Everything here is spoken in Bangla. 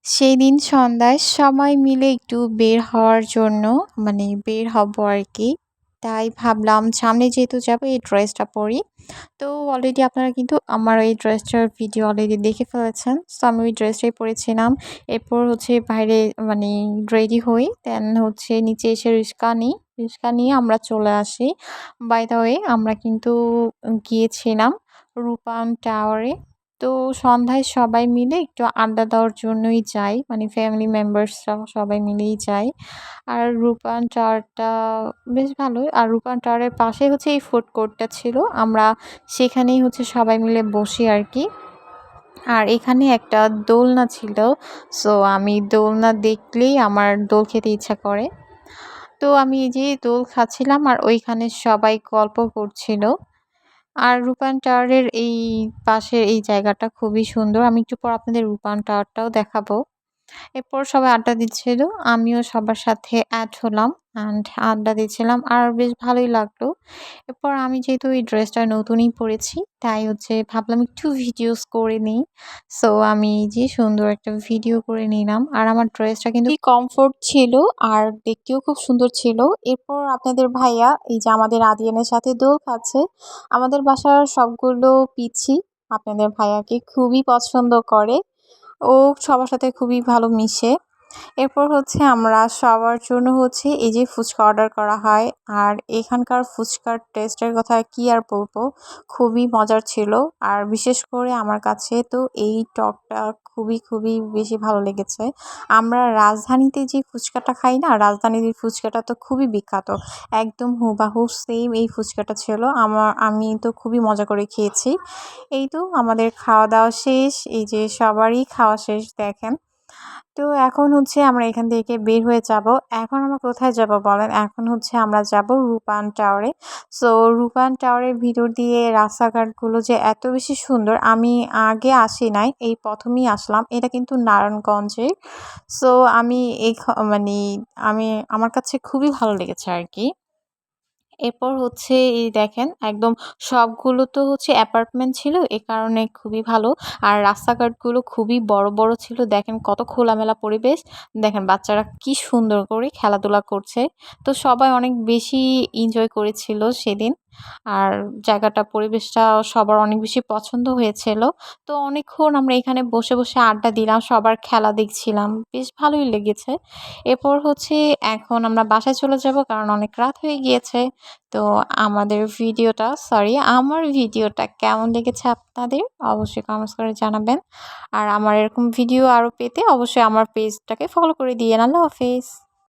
সেইদিন সন্ধ্যায় সবাই মিলে একটু বের হওয়ার জন্য বের হব আরকি। তাই ভাবলাম সামনে যেহেতু যাবো এই ড্রেসটা পরি। তো অলরেডি আপনারা কিন্তু আমার এই ড্রেসটার ভিডিও অলরেডি দেখে ফেলেছেন। সো আমি ওই ড্রেসটাই পরেছিলাম। এরপর হচ্ছে বাইরে মানে রেডি হই। দেন হচ্ছে নিচে এসে রিক্সা নিই। রিক্সা নিয়ে আমরা চলে আসি। বাই দ্য ওয়ে আমরা কিন্তু গিয়েছিলাম রূপান টাওয়ারে। তো সন্ধ্যায় সবাই মিলে একটু আড্ডা দেওয়ার জন্যই যাই। মানে ফ্যামিলি মেম্বার্সরা সবাই মিলেই যাই। আর রূপান টাওয়ারটা বেশ ভালোই। আর রূপান টাওয়ারের পাশেই হচ্ছে এই ফুড কোর্টটা ছিল। আমরা সেখানেই হচ্ছে সবাই মিলে বসি আরকি। আর এখানে একটা দোলনা ছিল। সো আমি দোলনা দেখলেই আমার দোল খেতে ইচ্ছা করে। তো আমি এই যে দোল খাচ্ছিলাম আর ওইখানে সবাই গল্প করছিল। আর রূপান টাওয়ারের এই পাশের এই জায়গাটা খুবই সুন্দর। আমি একটু পর আপনাদের রূপান টাওয়ারটাও দেখাবো। এরপর সবাই আড্ডা দিচ্ছিল। আমিও সবার সাথে এড হলাম অ্যান্ড আড্ডা দিচ্ছিলাম। আর বেশ ভালোই লাগলো। এরপর আমি যেহেতু এই ড্রেসটা নতুনই পড়েছি, তাই হচ্ছে ভাবলাম একটু ভিডিওস করে নেই। সো আমি এই যে সুন্দর একটা ভিডিও করে নিলাম। আর আমার ড্রেসটা কিন্তু কমফোর্ট ছিল আর দেখতেও খুব সুন্দর ছিল। এরপর আপনাদের ভাইয়া এই যে আমাদের আদিয়ানের সাথে দোল খাচ্ছে। আমাদের বাসার সবগুলো পিচ্ছি আপনাদের ভাইয়াকে খুবই পছন্দ করে। ও সবার সাথে খুবই ভালো মিশে। এরপর হচ্ছে আমরা সবার জন্য হচ্ছে এই যে ফুচকা অর্ডার করা হয়। আর এখানকার ফুচকার টেস্টের কথা কি আর বলবো, খুবই মজার ছিল। আর বিশেষ করে আমার কাছে তো এই টকটা খুবই বেশি ভালো লেগেছে। আমরা রাজধানীতে যে ফুচকাটা খাই না, রাজধানীর এই ফুচকাটা তো খুবই বিখ্যাত। একদম হুবাহু সেম এই ফুচকাটা ছিল। আমি তো খুবই মজা করে খেয়েছি। এই তো আমাদের খাওয়া-দাওয়া শেষ। এই যে সবারই খাওয়া শেষ দেখেন। তো এখন হচ্ছে আমরা এখান থেকে বের হয়ে যাব। এখন আমরা কোথায় যাব বলেন? এখন হচ্ছে আমরা যাব রূপান টাওয়ারে। সো রূপান টাওয়ারের ভিতর দিয়ে রাস্তাঘাটগুলো যে এত বেশি সুন্দর, আমি আগে আসি নাই। এই ১ম ই আসলাম। এটা কিন্তু নারায়ণগঞ্জে। সো আমি এই মানে আমার কাছে খুবই ভালো লেগেছে আরকি। এরপর হচ্ছে এই দেখেন একদম সবগুলো তো হচ্ছে অ্যাপার্টমেন্ট ছিল, এ কারণে খুবই ভালো। আর রাস্তাঘাটগুলো খুবই বড় ছিল। দেখেন কত খোলামেলা পরিবেশ। দেখেন বাচ্চারা কি সুন্দর করে খেলাধুলা করছে। তো সবাই অনেক বেশি এনজয় করেছিল সেদিন। আর জায়গাটা পরিবেশটা সবার অনেক বেশি পছন্দ হয়েছিল। তো অনেকক্ষণ আমরা এখানে বসে আড্ডা দিলাম। সবার খেলা দেখছিলাম। বেশ ভালোই লেগেছে। এরপর হচ্ছে এখন আমরা বাসায় চলে যাব কারণ অনেক রাত হয়ে গিয়েছে। তো আমার ভিডিওটা কেমন লেগেছে আপনাদের অবশ্যই কমেন্টস করে জানাবেন। আর আমার এরকম ভিডিও আরও পেতে অবশ্যই আমার পেজটাকে ফলো করে দিয়েন। আল্লাহ হাফেজ।